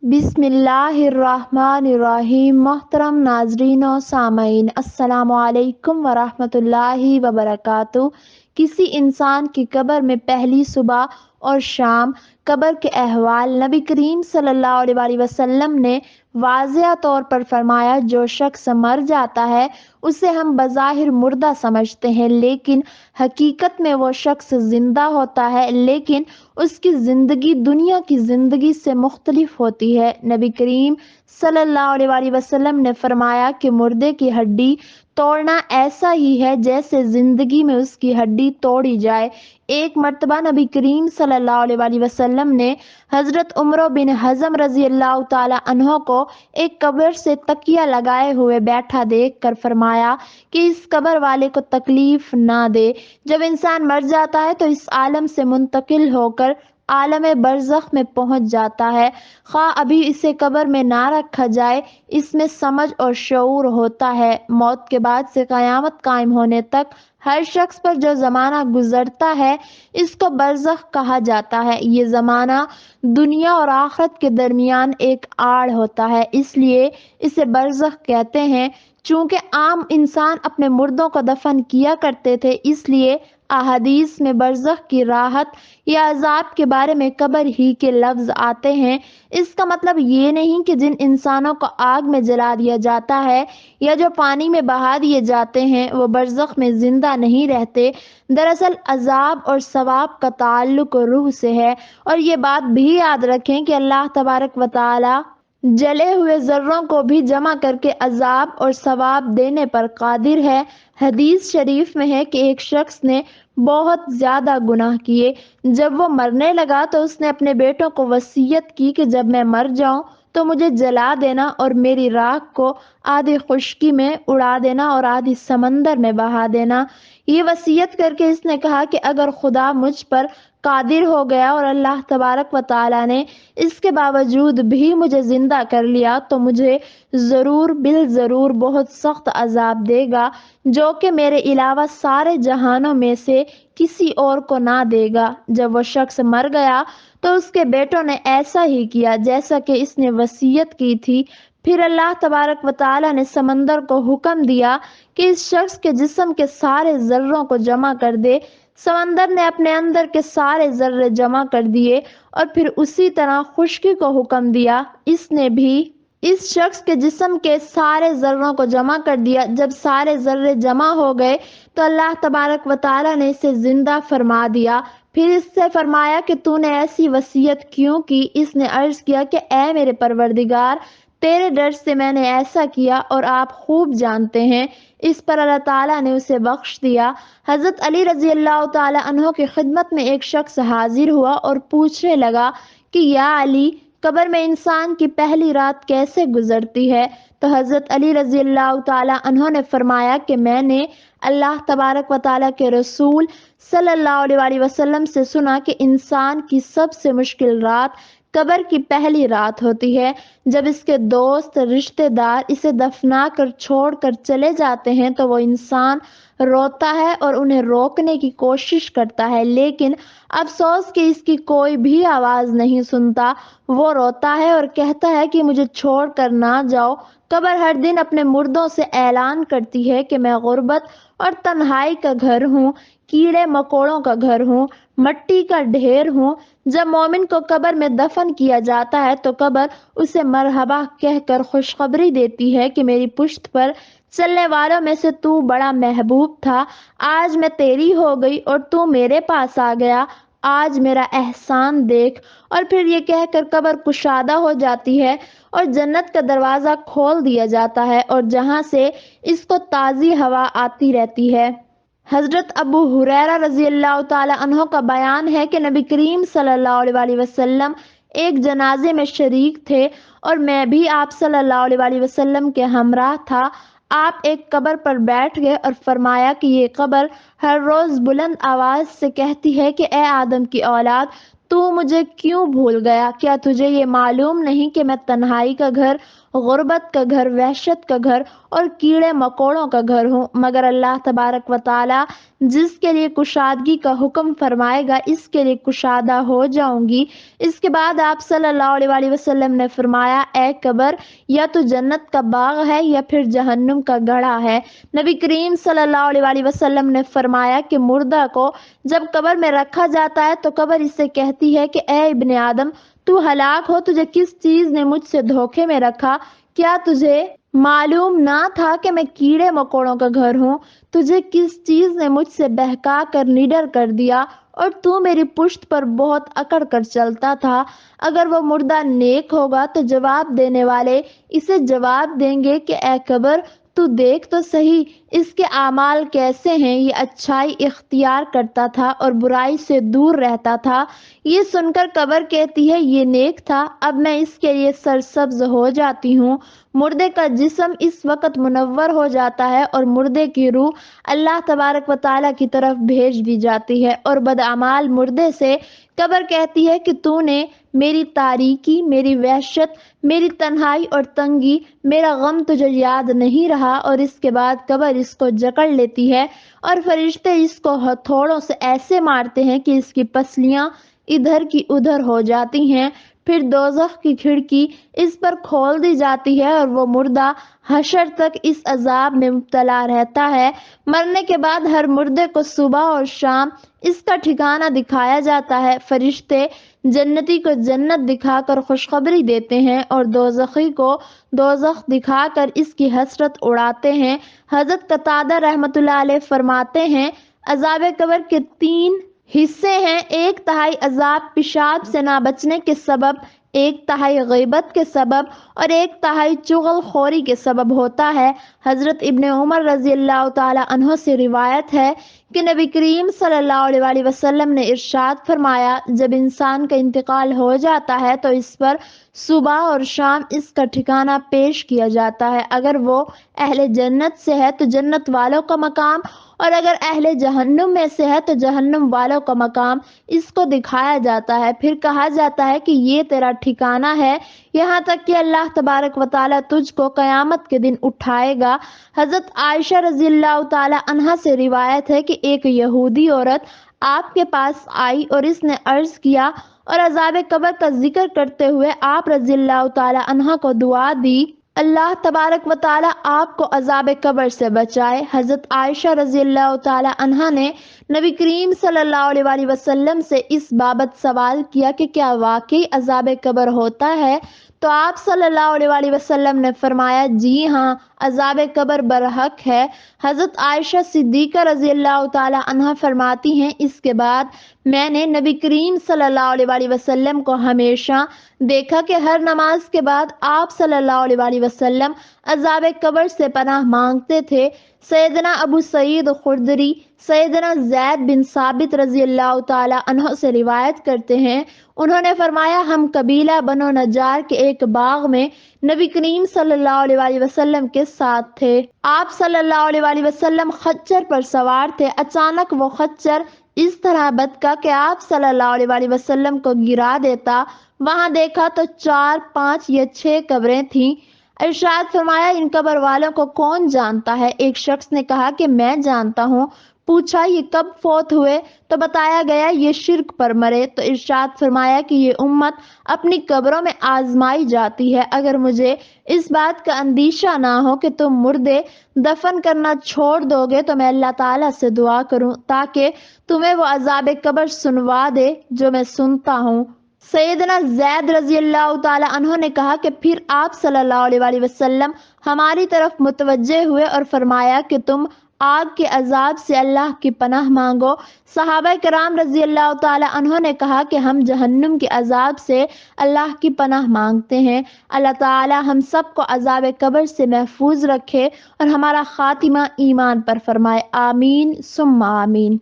بسم اللہ الرحمن الرحیم۔ محترم ناظرین و سامعین، السلام علیکم ورحمۃ اللہ وبرکاتہ۔ کسی انسان کی قبر میں پہلی صبح اور شام قبر کے احوال نبی کریم صلی اللہ علیہ وآلہ وسلم نے واضح طور پر فرمایا۔ جو شخص مر جاتا ہے اسے ہم بظاہر مردہ سمجھتے ہیں، لیکن حقیقت میں وہ شخص زندہ ہوتا ہے، لیکن اس کی زندگی دنیا کی زندگی سے مختلف ہوتی ہے۔ نبی کریم صلی اللہ علیہ وآلہ وسلم نے فرمایا کہ مردے کی ہڈی توڑنا ایسا ہی ہے جیسے زندگی میں اس کی ہڈی توڑی جائے۔ ایک مرتبہ نبی کریم صلی اللہ علیہ وآلہ وسلم نے حضرت عمر بن حزم رضی اللہ تعالی عنہ کو ایک قبر سے تکیہ لگائے ہوئے بیٹھا دیکھ کر فرمایا کہ اس قبر والے کو تکلیف نہ دے۔ جب انسان مر جاتا ہے تو اس عالم سے منتقل ہو کر عالم برزخ میں پہنچ جاتا ہے، خواہ ابھی اسے قبر میں نہ رکھا جائے، اس میں سمجھ اور شعور ہوتا ہے۔ موت کے بعد سے قیامت قائم ہونے تک ہر شخص پر جو زمانہ گزرتا ہے اس کو برزخ کہا جاتا ہے۔ یہ زمانہ دنیا اور آخرت کے درمیان ایک آڑ ہوتا ہے، اس لیے اسے برزخ کہتے ہیں۔ چونکہ عام انسان اپنے مردوں کو دفن کیا کرتے تھے، اس لیے احادیث میں برزخ کی راحت یا عذاب کے بارے میں قبر ہی کے لفظ آتے ہیں۔ اس کا مطلب یہ نہیں کہ جن انسانوں کو آگ میں جلا دیا جاتا ہے یا جو پانی میں بہا دیے جاتے ہیں وہ برزخ میں زندہ نہیں رہتے۔ دراصل عذاب اور ثواب کا تعلق روح سے ہے، اور یہ بات بھی یاد رکھیں کہ اللہ تبارک و تعالی جلے ہوئے ذروں کو بھی جمع کر کے عذاب اور ثواب دینے پر قادر ہے۔ حدیث شریف میں ہے کہ ایک شخص نے بہت زیادہ گناہ کیے۔ جب وہ مرنے لگا تو اس نے اپنے بیٹوں کو وصیت کی کہ جب میں مر جاؤں تو مجھے جلا دینا اور میری راکھ کو آدھی خشکی میں اڑا دینا اور آدھی سمندر میں بہا دینا۔ یہ وصیت کر کے اس نے کہا کہ اگر خدا مجھ پر قادر ہو گیا اور اللہ تبارک و تعالی نے اس کے باوجود بھی مجھے زندہ کر لیا تو مجھے ضرور بالضرور بہت سخت عذاب دے گا، جو کہ میرے علاوہ سارے جہانوں میں سے کسی اور کو نہ دے گا۔ جب وہ شخص مر گیا تو اس کے بیٹوں نے ایسا ہی کیا جیسا کہ اس نے وصیت کی تھی۔ پھر اللہ تبارک و تعالی نے سمندر کو حکم دیا کہ اس شخص کے جسم کے سارے ذروں کو جمع کر دے۔ سمندر نے اپنے اندر کے سارے ذرے جمع کر دیے، اور پھر اسی طرح خشکی کو حکم دیا، اس نے بھی اس شخص کے جسم کے سارے ذروں کو جمع کر دیا۔ جب سارے ذرے جمع ہو گئے تو اللہ تبارک و تعالی نے اسے زندہ فرما دیا۔ پھر اس سے فرمایا کہ تو نے ایسی وصیت کیوں کی؟ اس نے عرض کیا کہ اے میرے پروردگار، تیرے ڈر سے میں نے ایسا کیا اور آپ خوب جانتے ہیں۔ اس پر اللہ تعالیٰ نے اسے بخش دیا۔ حضرت علی رضی اللہ تعالی عنہ کی خدمت میں ایک شخص حاضر ہوا اور پوچھنے لگا کہ یا علی، قبر میں انسان کی پہلی رات کیسے گزرتی ہے؟ تو حضرت علی رضی اللہ تعالی عنہ نے فرمایا کہ میں نے اللہ تبارک و تعالیٰ کے رسول صلی اللہ علیہ وآلہ وسلم سے سنا کہ انسان کی سب سے مشکل رات قبر کی پہلی رات ہوتی ہے۔ جب اس کے دوست رشتہ دار اسے دفنا کر چھوڑ کر چلے جاتے ہیں تو وہ انسان روتا ہے اور انہیں روکنے کی کوشش کرتا ہے، لیکن افسوس کہ اس کی کوئی بھی آواز نہیں سنتا۔ وہ روتا ہے اور کہتا ہے کہ مجھے چھوڑ کر نہ جاؤ۔ قبر ہر دن اپنے مردوں سے اعلان کرتی ہے کہ میں غربت اور تنہائی کا گھر ہوں، کیڑے مکوڑوں کا گھر ہوں، مٹی کا ڈھیر ہوں۔ جب مومن کو قبر میں دفن کیا جاتا ہے تو قبر اسے مرحبا کہہ کر خوشخبری دیتی ہے کہ میری پشت پر چلنے والوں میں سے تو بڑا محبوب تھا، آج میں تیری ہو گئی اور تو میرے پاس آ گیا، آج میرا احسان دیکھ۔ اور پھر یہ کہہ کر قبر کشادہ ہو جاتی ہے اور جنت کا دروازہ کھول دیا جاتا ہے، اور جہاں سے اس کو تازی ہوا آتی رہتی ہے۔ حضرت ابو ہریرہ رضی اللہ تعالی عنہ کا بیان ہے کہ نبی کریم صلی اللہ علیہ وآلہ وسلم ایک جنازے میں شریک تھے اور میں بھی آپ صلی اللہ علیہ وآلہ وسلم کے ہمراہ تھا۔ آپ ایک قبر پر بیٹھ گئے اور فرمایا کہ یہ قبر ہر روز بلند آواز سے کہتی ہے کہ اے آدم کی اولاد، تو مجھے کیوں بھول گیا؟ کیا تجھے یہ معلوم نہیں کہ میں تنہائی کا گھر، غربت کا گھر، وحشت کا گھر اور کیڑے مکوڑوں کا گھر ہوں، مگر اللہ تبارک و تعالی جس کے لیے کشادگی کا حکم فرمائے گا اس کے لیے کشادہ ہو جاؤں گی۔ اس کے بعد آپ صلی اللہ علیہ وآلہ وسلم نے فرمایا، اے قبر، یا تو جنت کا باغ ہے یا پھر جہنم کا گڑھا ہے۔ نبی کریم صلی اللہ علیہ وآلہ وسلم نے فرمایا کہ مردہ کو جب قبر میں رکھا جاتا ہے تو قبر اس سے کہتی ہے کہ اے ابن آدم، تو ہلاک ہو، تجھے کس چیز نے مجھ سے دھوکے میں رکھا؟ کیا تجھے معلوم نہ تھا کہ میں کیڑے مکوڑوں کا گھر ہوں؟ تجھے کس چیز نے مجھ سے بہکا کر نڈر کر دیا اور تو میری پشت پر بہت اکڑ کر چلتا تھا؟ اگر وہ مردہ نیک ہوگا تو جواب دینے والے اسے جواب دیں گے کہ اے قبر، تو دیکھ تو صحیح اس کے اعمال کیسے ہیں، یہ اچھائی اختیار کرتا تھا اور برائی سے دور رہتا تھا۔ یہ سن کر قبر کہتی ہے، یہ نیک تھا، اب میں اس کے لیے سرسبز ہو جاتی ہوں۔ مردے کا جسم اس وقت منور ہو جاتا ہے اور مردے کی روح اللہ تبارک و تعالیٰ کی طرف بھیج دی جاتی ہے، اور بدعمال مردے سے قبر کہتی ہے کہ تو نے میری تاریکی، میری وحشت، میری تنہائی اور تنگی، میرا غم تجھے یاد نہیں رہا۔ اور اس کے بعد قبر اس کو جکڑ لیتی ہے اور فرشتے اس کو ہتھوڑوں سے ایسے مارتے ہیں کہ اس کی پسلیاں ادھر کی ادھر ہو جاتی ہیں۔ پھر دوزخ کی کھڑکی اس پر کھول دی جاتی ہے اور وہ مردہ حشر تک اس عذاب میں مبتلا رہتا ہے۔ مرنے کے بعد ہر مردے کو صبح اور شام اس کا ٹھکانہ دکھایا جاتا ہے۔ فرشتے جنتی کو جنت دکھا کر خوشخبری دیتے ہیں اور دوزخی کو دوزخ دکھا کر اس کی حسرت اڑاتے ہیں۔ حضرت قتادہ رحمۃ اللہ علیہ فرماتے ہیں، عذاب قبر کے 3 حصے ہیں: 1/3 عذاب پیشاب سے نہ بچنے کے سبب، 1/3 غیبت کے سبب اور 1/3 چغل خوری کے سبب ہوتا ہے۔ حضرت ابن عمر رضی اللہ تعالی عنہ سے روایت ہے کہ نبی کریم صلی اللہ علیہ وآلہ وسلم نے ارشاد فرمایا، جب انسان کا انتقال ہو جاتا ہے تو اس پر صبح اور شام اس کا ٹھکانہ پیش کیا جاتا ہے۔ اگر وہ اہل جنت سے ہے تو جنت والوں کا مقام، اور اگر اہل جہنم میں سے ہے تو جہنم والوں کا مقام اس کو دکھایا جاتا ہے۔ پھر کہا جاتا ہے کہ یہ تیرا ٹھکانہ ہے، یہاں تک کہ اللہ تبارک و تعالیٰ تجھ کو قیامت کے دن اٹھائے گا۔ حضرت عائشہ رضی اللہ تعالی عنہا سے روایت ہے کہ ایک یہودی عورت آپ کے پاس آئی اور اس نے عرض کیا اور عذاب قبر کا ذکر کرتے ہوئے آپ رضی اللہ تعالی عنہ کو دعا دی، اللہ تبارک و تعالی آپ کو عذاب قبر سے بچائے۔ حضرت عائشہ رضی اللہ تعالی عنہا نے نبی کریم صلی اللہ علیہ وآلہ وسلم سے اس بابت سوال کیا کہ کیا واقعی عذاب قبر ہوتا ہے؟ تو آپ صلی اللہ علیہ وآلہ وسلم نے فرمایا، جی ہاں، عذاب قبر برحق ہے۔ حضرت عائشہ صدیقہ رضی اللہ تعالی عنہا فرماتی ہیں، اس کے بعد میں نے نبی کریم صلی اللہ علیہ وآلہ وسلم کو ہمیشہ دیکھا کہ ہر نماز کے بعد آپ صلی اللہ علیہ وآلہ وسلم عذاب قبر سے پناہ مانگتے تھے۔ سیدنا ابو سعید خدری سیدنا زید بن ثابت رضی اللہ تعالی عنہ سے روایت کرتے ہیں، انہوں نے فرمایا، ہم قبیلہ بنو نجار کے ایک باغ میں نبی کریم صلی اللہ علیہ وآلہ وسلم کے ساتھ تھے۔ آپ صلی اللہ علیہ وآلہ وسلم خچر پر سوار تھے۔ اچانک وہ خچر اس طرح بتکا کہ آپ صلی اللہ علیہ وآلہ وسلم کو گرا دیتا۔ وہاں دیکھا تو 4، 5 یا 6 قبریں تھیں۔ ارشاد فرمایا، ان قبر والوں کو کون جانتا ہے؟ ایک شخص نے کہا کہ میں جانتا ہوں۔ پوچھا، یہ کب فوت ہوئے؟ تو بتایا گیا یہ شرک پر مرے۔ تو ارشاد فرمایا کہ یہ امت اپنی قبروں میں آزمائی جاتی ہے۔ اگر مجھے اس بات کا اندیشہ نہ ہو کہ تم مردے دفن کرنا چھوڑ دو گے تو میں اللہ تعالیٰ سے دعا کروں تاکہ تمہیں وہ عذاب قبر سنوا دے جو میں سنتا ہوں۔ سیدنا زید رضی اللہ تعالی عنہ نے کہا کہ پھر آپ صلی اللہ علیہ وآلہ وسلم ہماری طرف متوجہ ہوئے اور فرمایا کہ تم آگ کے عذاب سے اللہ کی پناہ مانگو۔ صحابہ کرام رضی اللہ تعالی عنہ نے کہا کہ ہم جہنم کے عذاب سے اللہ کی پناہ مانگتے ہیں۔ اللہ تعالی ہم سب کو عذاب قبر سے محفوظ رکھے اور ہمارا خاتمہ ایمان پر فرمائے، آمین ثم آمین۔